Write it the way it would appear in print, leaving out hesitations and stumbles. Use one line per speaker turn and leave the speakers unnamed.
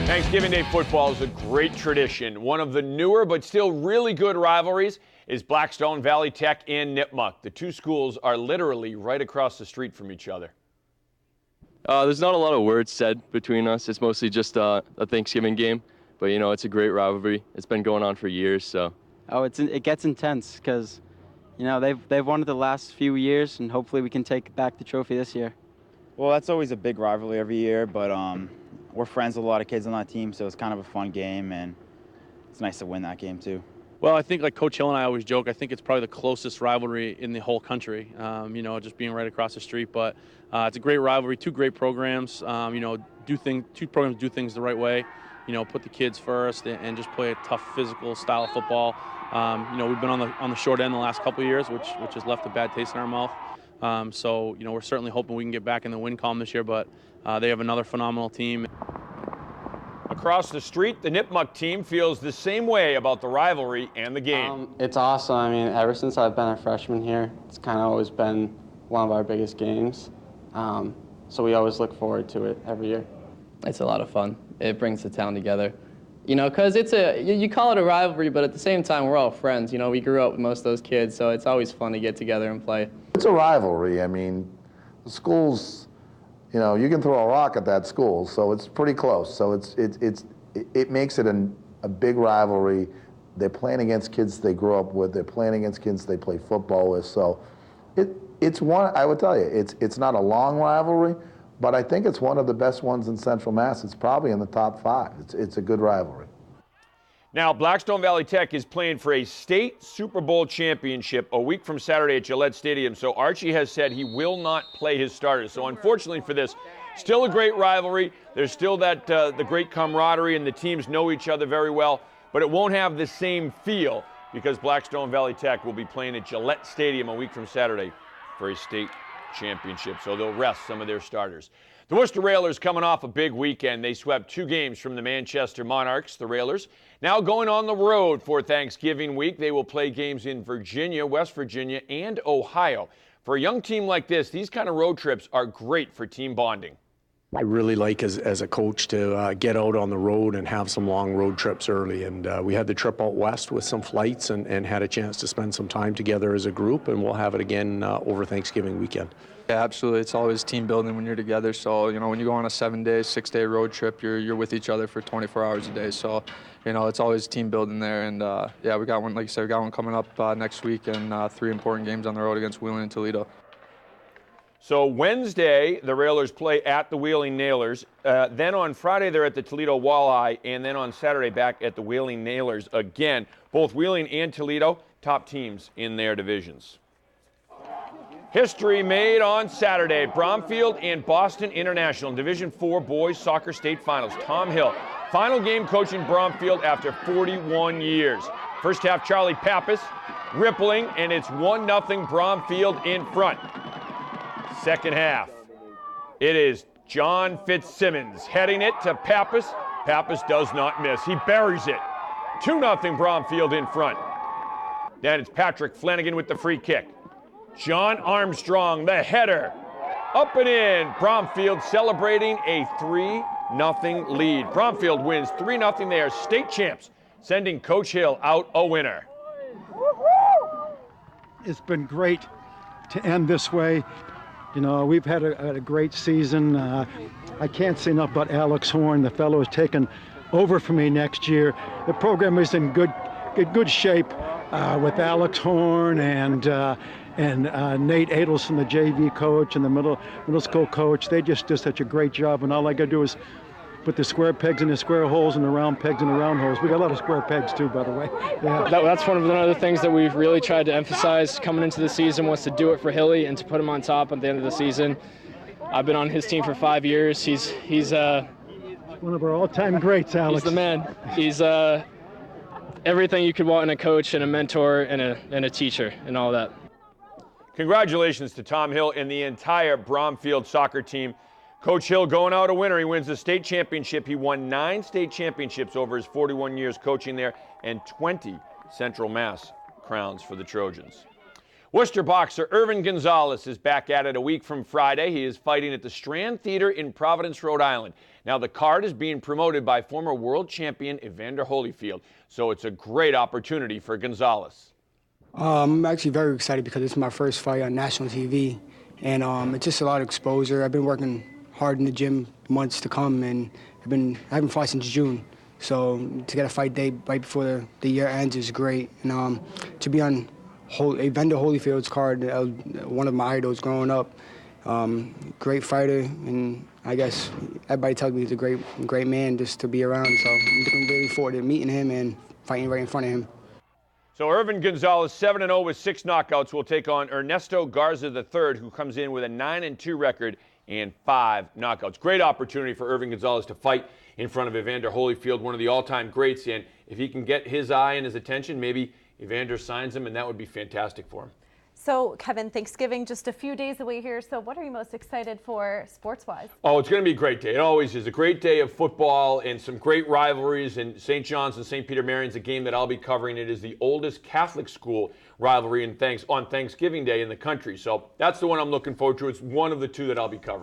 Thanksgiving Day football is a great tradition. One of the newer but still really good rivalries is Blackstone Valley Tech and Nipmuc. The two schools are literally right across the street from each other.
There's not a lot of words said between us. It's mostly just a Thanksgiving game. But, you know, it's a great rivalry. It's been going on for years, so.
Oh, it gets intense because, you know, they've won it the last few years, and hopefully we can take back the trophy this year.
Well, that's always a big rivalry every year, but we're friends with a lot of kids on that team, so it's kind of a fun game, and it's nice to win that game too.
Well, I think like Coach Hill and I always joke, I think it's probably the closest rivalry in the whole country, you know, just being right across the street. But it's a great rivalry, two great programs, you know, two programs do things the right way, you know, put the kids first and just play a tough physical style of football. You know, we've been on the short end the last couple of years, which has left a bad taste in our mouth. So, you know, we're certainly hoping we can get back in the win column this year, but they have another phenomenal team.
Across the street, the Nipmuc team feels the same way about the rivalry and the game.
It's awesome. I mean, ever since I've been a freshman here, it's kind of always been one of our biggest games. So we always look forward to it every year.
It's a lot of fun. It brings the town together. You know, because you call it a rivalry, but at the same time, we're all friends. You know, we grew up with most of those kids, so it's always fun to get together and play.
It's a rivalry. I mean, the schools, you know, you can throw a rock at that school, so it's pretty close. So it makes it a big rivalry. They're playing against kids they grew up with. They're playing against kids they play football with. So it's one, I would tell you, it's not a long rivalry, but I think it's one of the best ones in Central Mass. It's probably in the top 5. It's a good rivalry.
Now, Blackstone Valley Tech is playing for a state Super Bowl championship a week from Saturday at Gillette Stadium, so Archie has said he will not play his starters. So unfortunately for this, still a great rivalry. There's still that the great camaraderie, and the teams know each other very well, but it won't have the same feel because Blackstone Valley Tech will be playing at Gillette Stadium a week from Saturday for a state championship, so they'll rest some of their starters. The Worcester Railers coming off a big weekend. They swept 2 games from the Manchester Monarchs, the Railers. Now going on the road for Thanksgiving week, they will play games in Virginia, West Virginia, and Ohio. For a young team like this, these kind of road trips are great for team bonding.
I really like as a coach to get out on the road and have some long road trips early. And we had the trip out west with some flights and had a chance to spend some time together as a group, and we'll have it again over Thanksgiving weekend.
Yeah, absolutely. It's always team building when you're together. So, you know, when you go on a 7-day, 6-day road trip, you're with each other for 24 hours a day. So, you know, it's always team building there. And, yeah, we got one, like you said, we got one coming up next week, and 3 important games on the road against Wheeling and Toledo.
So Wednesday, the Railers play at the Wheeling Nailers. Then on Friday, they're at the Toledo Walleye. And then on Saturday, back at the Wheeling Nailers again. Both Wheeling and Toledo, top teams in their divisions. History made on Saturday. Bromfield and Boston International Division IV Boys Soccer State Finals. Tom Hill, final game coaching Bromfield after 41 years. First half, Charlie Pappas rippling, and it's 1-0 Bromfield in front. Second half, it is John Fitzsimmons heading it to Pappas. Pappas does not miss. He buries it. 2-0 Bromfield in front. Then it's Patrick Flanagan with the free kick. John Armstrong, the header. Up and in. Bromfield celebrating a 3-0 lead. Bromfield wins 3-0. They are state champs, sending Coach Hill out a winner.
It's been great to end this way. You know, we've had a great season. I can't say enough about Alex Horn. The fellow is taking over for me next year. The program is in good shape with Alex Horn and Nate Adelson, the JV coach, and the middle school coach. They just do such a great job, and all I got to do is put the square pegs in the square holes and the round pegs in the round holes. We got a lot of square pegs too, by the way. Yeah.
That's one of the other things that we've really tried to emphasize coming into the season, was to do it for Hilly and to put him on top at the end of the season. I've been on his team for 5 years. He's
one of our all-time greats, Alex.
He's the man. He's everything you could want in a coach and a mentor and a teacher and all that.
Congratulations to Tom Hill and the entire Bromfield soccer team. Coach Hill going out a winner. He wins the state championship. He won 9 state championships over his 41 years coaching there, and 20 Central Mass crowns for the Trojans. Worcester boxer Irving Gonzalez is back at it a week from Friday. He is fighting at the Strand Theater in Providence, Rhode Island. Now, the card is being promoted by former world champion Evander Holyfield, so it's a great opportunity for Gonzalez.
I'm actually very excited because it's my first fight on national TV, and it's just a lot of exposure. I've been working hard in the gym months to come, and I haven't fought since June. So to get a fight day right before the year ends is great, and to be on Evander Holyfield's card, one of my idols growing up. Great fighter, and I guess everybody tells me he's a great man just to be around. So I'm looking really forward to meeting him and fighting right in front of him.
So Irving Gonzalez, 7-0 with 6 knockouts, will take on Ernesto Garza III, who comes in with a 9-2 record and 5 knockouts. Great opportunity for Irving Gonzalez to fight in front of Evander Holyfield, one of the all-time greats. And if he can get his eye and his attention, maybe Evander signs him, and that would be fantastic for him.
So, Kevin, Thanksgiving just a few days away here. So what are you most excited for sports-wise?
Oh, it's going to be a great day. It always is. A great day of football and some great rivalries. And St. John's and St. Peter Marian's a game that I'll be covering. It is the oldest Catholic school rivalry on Thanksgiving Day in the country. So that's the one I'm looking forward to. It's one of the two that I'll be covering.